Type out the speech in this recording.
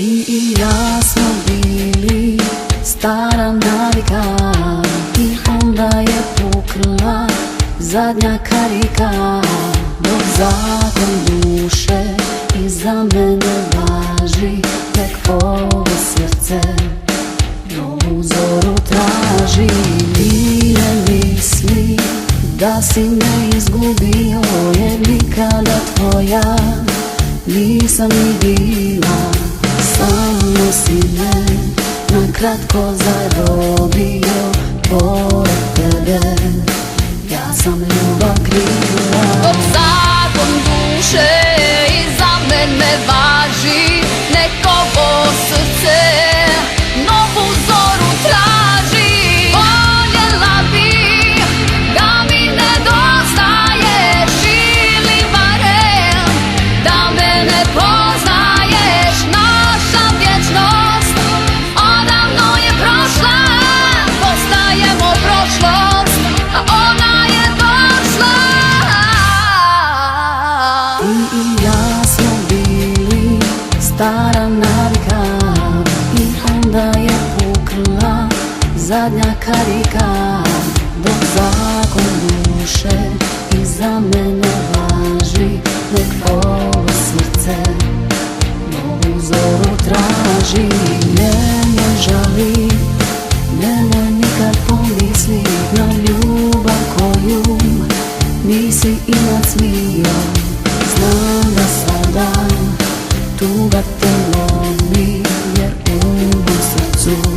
i ja smo bili stara navika i onda je pukla zadnja karika, dok zakon duše i za mene važi, tek ovo srce novu zoru traži. Ti ne misli da si me izgubio, jer nikada tvoja nisam ni bila. Samo si me na kratko zarobio, pored tebe ja sam ljubav kriva. Dok zakon duše i za mene važi, nek ovo srce novu zoru traži. Voljela bi da mi nedostaješ, ili barem da me ne poznaješ. Naša vječnost odavno je prošla, postajemo prošlost, a ona je došla. Ti i ja smo bili stara navika i onda je pukla zadnja karika, dok zakon duše i za mene važi, nek ovo srce novu zoru traži. Nemoj žali, nemoj nikad pomislit na ljubav koju nisi imać smio. Znam da sada tuga te lomi, jer u mom srcu